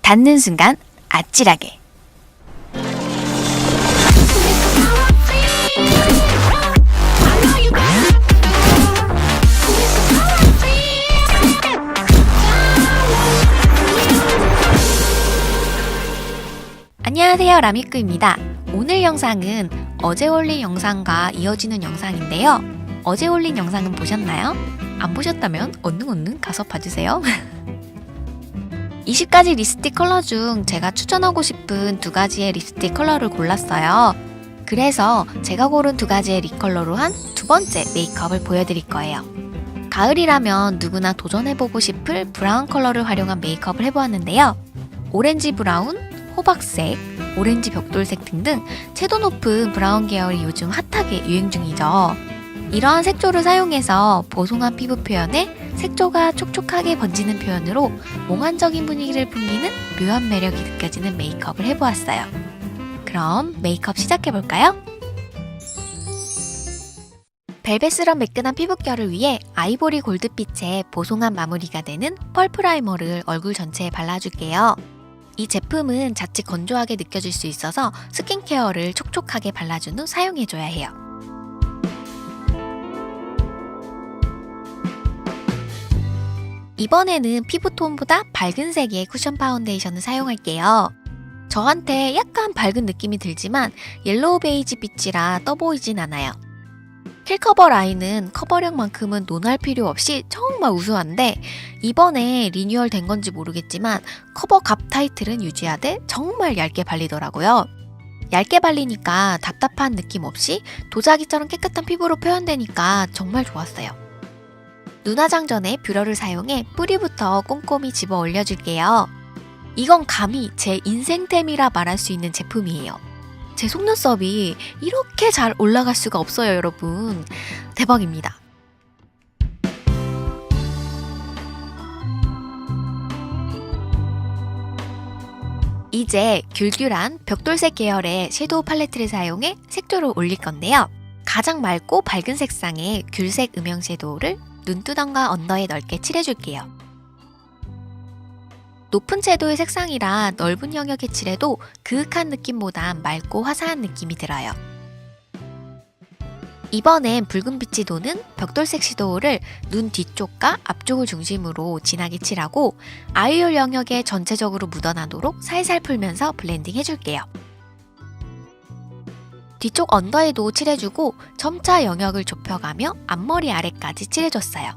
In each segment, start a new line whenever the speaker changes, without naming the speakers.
닿는 순간 아찔하게. 안녕하세요, 라미꾸입니다. 오늘 영상은 어제 올린 영상과 이어지는 영상인데요. 어제 올린 영상은 보셨나요? 안 보셨다면 얼른 가서 봐주세요. 20가지 립스틱 컬러 중 제가 추천하고 싶은 2가지의 립스틱 컬러를 골랐어요. 그래서 제가 고른 2가지의 립 컬러로 한 두 번째 메이크업을 보여드릴 거예요. 가을이라면 누구나 도전해보고 싶을 브라운 컬러를 활용한 메이크업을 해보았는데요. 오렌지 브라운, 호박색, 오렌지 벽돌색 등등 채도 높은 브라운 계열이 요즘 핫하게 유행 중이죠. 이러한 색조를 사용해서 보송한 피부 표현에 색조가 촉촉하게 번지는 표현으로 몽환적인 분위기를 풍기는 묘한 매력이 느껴지는 메이크업을 해보았어요. 그럼 메이크업 시작해볼까요? 벨벳스런 매끈한 피부결을 위해 아이보리 골드빛의 보송한 마무리가 되는 펄 프라이머를 얼굴 전체에 발라줄게요. 이 제품은 자칫 건조하게 느껴질 수 있어서 스킨케어를 촉촉하게 발라준 후 사용해줘야 해요. 이번에는 피부톤보다 밝은 색의 쿠션 파운데이션을 사용할게요. 저한테 약간 밝은 느낌이 들지만 옐로우 베이지 빛이라 떠보이진 않아요. 킬커버 라인은 커버력만큼은 논할 필요 없이 정말 우수한데 이번에 리뉴얼 된 건지 모르겠지만 커버 갑 타이틀은 유지하되 정말 얇게 발리더라고요. 얇게 발리니까 답답한 느낌 없이 도자기처럼 깨끗한 피부로 표현되니까 정말 좋았어요. 눈 화장 전에 뷰러를 사용해 뿌리부터 꼼꼼히 집어 올려줄게요. 이건 감히 제 인생템이라 말할 수 있는 제품이에요. 제 속눈썹이 이렇게 잘 올라갈 수가 없어요, 여러분. 대박입니다. 이제 귤귤한 벽돌색 계열의 섀도우 팔레트를 사용해 색조를 올릴 건데요. 가장 맑고 밝은 색상의 귤색 음영 섀도우를 눈두덩과 언더에 넓게 칠해줄게요. 높은 채도의 색상이라 넓은 영역에 칠해도 그윽한 느낌보단 맑고 화사한 느낌이 들어요. 이번엔 붉은빛이 도는 벽돌색 섀도우를 눈 뒤쪽과 앞쪽을 중심으로 진하게 칠하고 아이홀 영역에 전체적으로 묻어나도록 살살 풀면서 블렌딩 해줄게요. 뒤쪽 언더에도 칠해주고 점차 영역을 좁혀가며 앞머리 아래까지 칠해줬어요.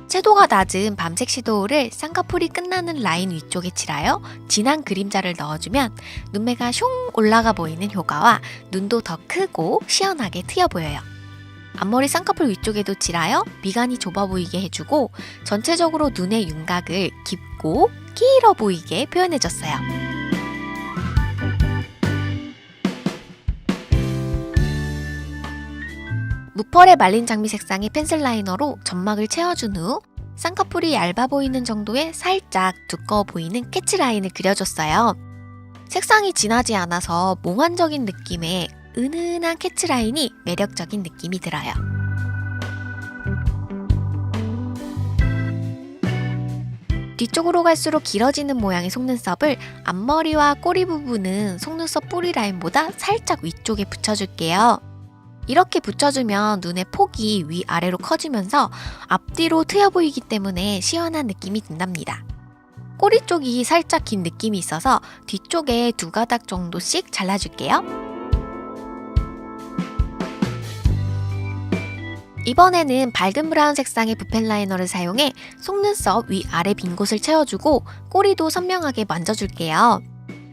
채도가 낮은 밤색 섀도우를 쌍꺼풀이 끝나는 라인 위쪽에 칠하여 진한 그림자를 넣어주면 눈매가 슝 올라가 보이는 효과와 눈도 더 크고 시원하게 트여 보여요. 앞머리 쌍꺼풀 위쪽에도 칠하여 미간이 좁아 보이게 해주고 전체적으로 눈의 윤곽을 깊고 길어 보이게 표현해줬어요. 무펄의 말린 장미 색상의 펜슬 라이너로 점막을 채워준 후 쌍꺼풀이 얇아 보이는 정도의 살짝 두꺼워 보이는 캐치 라인을 그려줬어요. 색상이 진하지 않아서 몽환적인 느낌의 은은한 캐치 라인이 매력적인 느낌이 들어요. 뒤쪽으로 갈수록 길어지는 모양의 속눈썹을 앞머리와 꼬리 부분은 속눈썹 뿌리 라인보다 살짝 위쪽에 붙여줄게요. 이렇게 붙여주면 눈의 폭이 위아래로 커지면서 앞뒤로 트여 보이기 때문에 시원한 느낌이 든답니다. 꼬리 쪽이 살짝 긴 느낌이 있어서 뒤쪽에 2가닥 정도씩 잘라줄게요. 이번에는 밝은 브라운 색상의 붓펜 라이너를 사용해 속눈썹 위아래 빈 곳을 채워주고 꼬리도 선명하게 만져줄게요.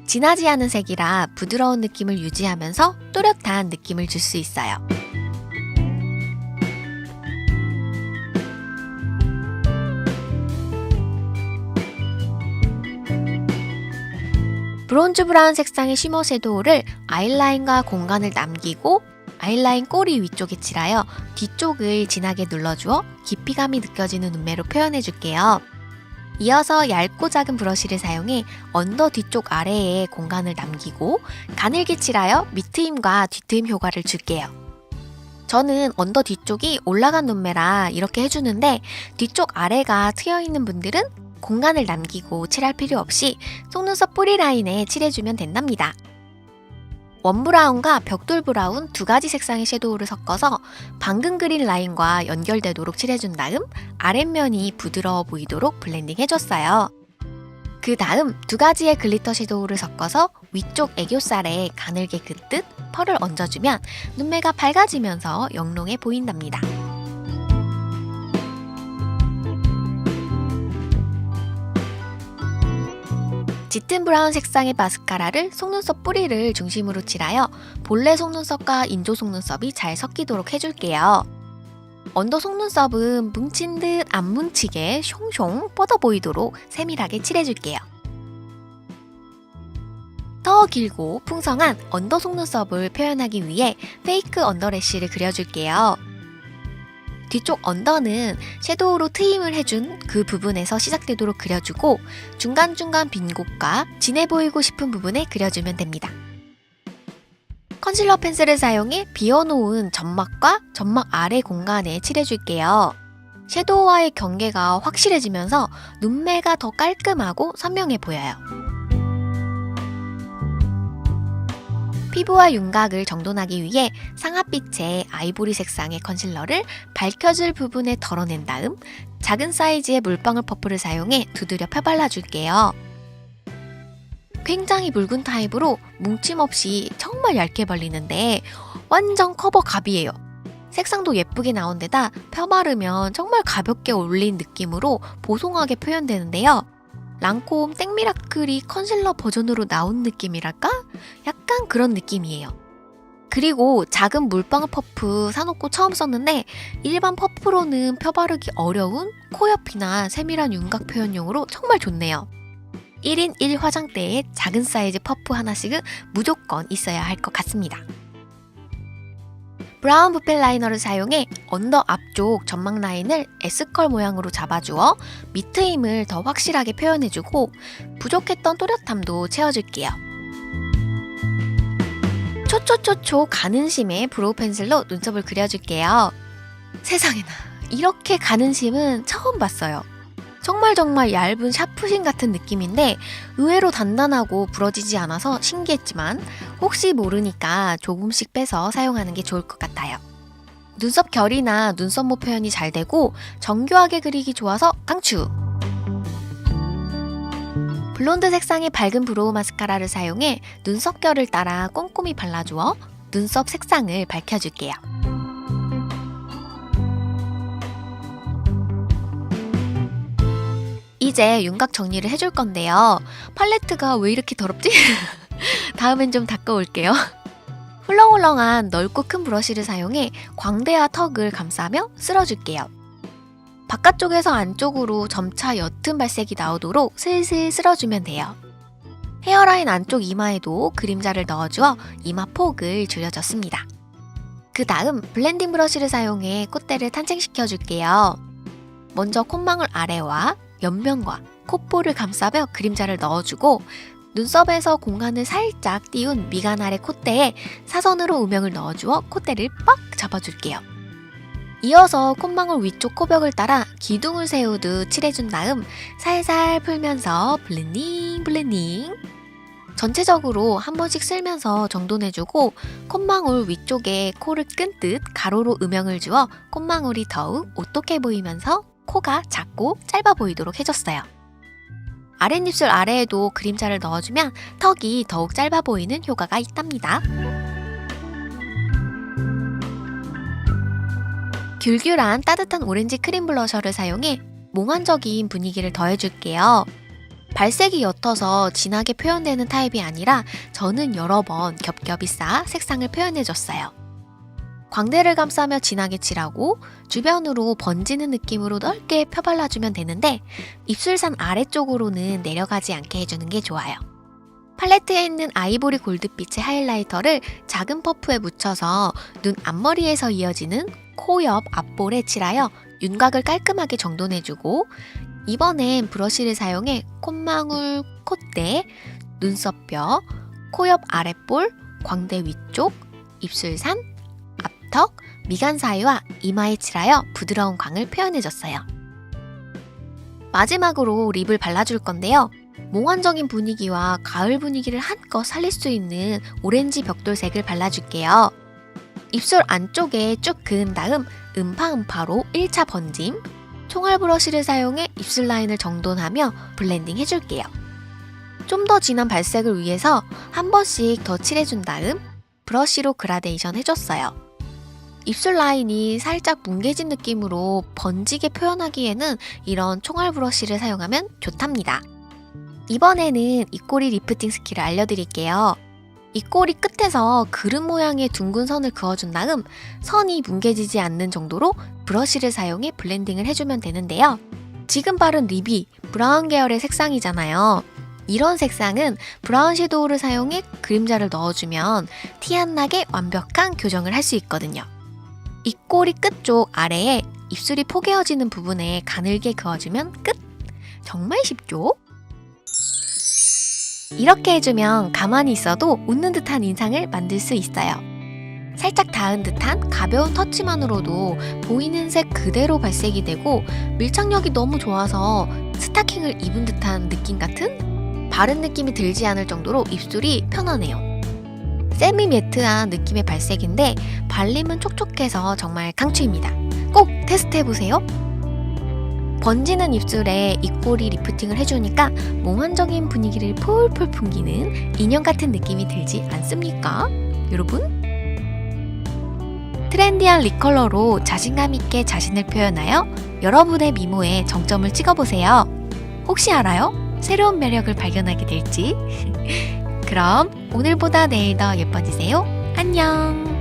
진하지 않은 색이라 부드러운 느낌을 유지하면서 또렷한 느낌을 줄 수 있어요. 브론즈 브라운 색상의 쉬머 섀도우를 아이라인과 공간을 남기고 아이라인 꼬리 위쪽에 칠하여 뒤쪽을 진하게 눌러주어 깊이감이 느껴지는 눈매로 표현해줄게요. 이어서 얇고 작은 브러쉬를 사용해 언더 뒤쪽 아래에 공간을 남기고 가늘게 칠하여 밑트임과 뒤트임 효과를 줄게요. 저는 언더 뒤쪽이 올라간 눈매라 이렇게 해주는데 뒤쪽 아래가 트여있는 분들은 공간을 남기고 칠할 필요 없이 속눈썹 뿌리 라인에 칠해주면 된답니다. 원 브라운과 벽돌 브라운 두 가지 색상의 섀도우를 섞어서 방금 그린 라인과 연결되도록 칠해준 다음 아랫면이 부드러워 보이도록 블렌딩 해줬어요. 그 다음 두 가지의 글리터 섀도우를 섞어서 위쪽 애교살에 가늘게 긋듯 펄을 얹어주면 눈매가 밝아지면서 영롱해 보인답니다. 짙은 브라운 색상의 마스카라를 속눈썹 뿌리를 중심으로 칠하여 본래 속눈썹과 인조 속눈썹이 잘 섞이도록 해줄게요. 언더 속눈썹은 뭉친 듯 안 뭉치게 숑숑 뻗어 보이도록 세밀하게 칠해줄게요. 더 길고 풍성한 언더 속눈썹을 표현하기 위해 페이크 언더래쉬를 그려줄게요. 뒤쪽 언더는 섀도우로 트임을 해준 그 부분에서 시작되도록 그려주고 중간중간 빈 곳과 진해 보이고 싶은 부분에 그려주면 됩니다. 컨실러 펜슬을 사용해 비워놓은 점막과 점막 아래 공간에 칠해줄게요. 섀도우와의 경계가 확실해지면서 눈매가 더 깔끔하고 선명해 보여요. 피부와 윤곽을 정돈하기 위해 상아빛의 아이보리 색상의 컨실러를 밝혀질 부분에 덜어낸 다음 작은 사이즈의 물방울 퍼프를 사용해 두드려 펴발라줄게요. 굉장히 묽은 타입으로 뭉침 없이 정말 얇게 발리는데 완전 커버 갑이에요. 색상도 예쁘게 나온 데다 펴바르면 정말 가볍게 올린 느낌으로 보송하게 표현되는데요. 랑콤 땡미라클이 컨실러 버전으로 나온 느낌이랄까? 약간 그런 느낌이에요. 그리고 작은 물방울 퍼프 사놓고 처음 썼는데 일반 퍼프로는 펴바르기 어려운 코 옆이나 세밀한 윤곽 표현용으로 정말 좋네요. 1인 1 화장대에 작은 사이즈 퍼프 하나씩은 무조건 있어야 할 것 같습니다. 브라운 붓펜 라이너를 사용해 언더 앞쪽 점막 라인을 S컬 모양으로 잡아주어 밑트 힘을 더 확실하게 표현해주고 부족했던 또렷함도 채워줄게요. 초초초초 가는 심의 브로우 펜슬로 눈썹을 그려줄게요. 세상에나 이렇게 가는 심은 처음 봤어요. 정말 얇은 샤프심 같은 느낌인데 의외로 단단하고 부러지지 않아서 신기했지만 혹시 모르니까 조금씩 빼서 사용하는 게 좋을 것 같아요. 눈썹 결이나 눈썹모 표현이 잘 되고 정교하게 그리기 좋아서 강추! 블론드 색상의 밝은 브로우 마스카라를 사용해 눈썹 결을 따라 꼼꼼히 발라주어 눈썹 색상을 밝혀줄게요. 이제 윤곽 정리를 해줄 건데요. 팔레트가 왜 이렇게 더럽지? 다음엔 좀 닦아올게요. 훌렁훌렁한 넓고 큰 브러쉬를 사용해 광대와 턱을 감싸며 쓸어줄게요. 바깥쪽에서 안쪽으로 점차 옅은 발색이 나오도록 슬슬 쓸어주면 돼요. 헤어라인 안쪽 이마에도 그림자를 넣어주어 이마 폭을 줄여줬습니다. 그 다음 블렌딩 브러쉬를 사용해 콧대를 탄생시켜줄게요. 먼저 콧망울 아래와 옆면과 콧볼을 감싸며 그림자를 넣어주고 눈썹에서 공간을 살짝 띄운 미간 아래 콧대에 사선으로 음영을 넣어주어 콧대를 빡 잡아줄게요. 이어서 콧망울 위쪽 코벽을 따라 기둥을 세우듯 칠해준 다음 살살 풀면서 블렌딩 전체적으로 한 번씩 쓸면서 정돈해주고 콧망울 위쪽에 코를 끈 듯 가로로 음영을 주어 콧망울이 더욱 오똑해 보이면서 코가 작고 짧아 보이도록 해줬어요. 아랫입술 아래에도 그림자를 넣어주면 턱이 더욱 짧아 보이는 효과가 있답니다. 귤귤한 따뜻한 오렌지 크림 블러셔를 사용해 몽환적인 분위기를 더해줄게요. 발색이 옅어서 진하게 표현되는 타입이 아니라 저는 여러 번 겹겹이 쌓아 색상을 표현해줬어요. 광대를 감싸며 진하게 칠하고 주변으로 번지는 느낌으로 넓게 펴발라주면 되는데 입술산 아래쪽으로는 내려가지 않게 해주는 게 좋아요. 팔레트에 있는 아이보리 골드빛의 하이라이터를 작은 퍼프에 묻혀서 눈 앞머리에서 이어지는 코 옆 앞볼에 칠하여 윤곽을 깔끔하게 정돈해주고 이번엔 브러쉬를 사용해 콧망울, 콧대, 눈썹뼈, 코 옆 아랫볼, 광대 위쪽, 입술산, 앞턱, 미간 사이와 이마에 칠하여 부드러운 광을 표현해줬어요. 마지막으로 립을 발라줄 건데요. 몽환적인 분위기와 가을 분위기를 한껏 살릴 수 있는 오렌지 벽돌색을 발라줄게요. 입술 안쪽에 쭉 그은 다음 음파음파로 1차 번짐, 총알 브러쉬를 사용해 입술 라인을 정돈하며 블렌딩 해줄게요. 좀 더 진한 발색을 위해서 한 번씩 더 칠해준 다음 브러쉬로 그라데이션 해줬어요. 입술 라인이 살짝 뭉개진 느낌으로 번지게 표현하기에는 이런 총알 브러쉬를 사용하면 좋답니다. 이번에는 입꼬리 리프팅 스킬을 알려드릴게요. 입꼬리 끝에서 그릇 모양의 둥근 선을 그어준 다음 선이 뭉개지지 않는 정도로 브러쉬를 사용해 블렌딩을 해주면 되는데요. 지금 바른 립이 브라운 계열의 색상이잖아요. 이런 색상은 브라운 섀도우를 사용해 그림자를 넣어주면 티 안 나게 완벽한 교정을 할 수 있거든요. 입꼬리 끝쪽 아래에 입술이 포개어지는 부분에 가늘게 그어주면 끝! 정말 쉽죠? 이렇게 해주면 가만히 있어도 웃는 듯한 인상을 만들 수 있어요. 살짝 닿은 듯한 가벼운 터치만으로도 보이는 색 그대로 발색이 되고 밀착력이 너무 좋아서 스타킹을 입은 듯한 느낌 같은 바른 느낌이 들지 않을 정도로 입술이 편안해요. 세미 매트한 느낌의 발색인데 발림은 촉촉해서 정말 강추입니다. 꼭 테스트해보세요. 번지는 입술에 입꼬리 리프팅을 해주니까 몽환적인 분위기를 폴폴 풍기는 인형 같은 느낌이 들지 않습니까? 여러분? 트렌디한 립 컬러로 자신감 있게 자신을 표현하여 여러분의 미모에 정점을 찍어보세요. 혹시 알아요? 새로운 매력을 발견하게 될지. 그럼 오늘보다 내일 더 예뻐지세요. 안녕!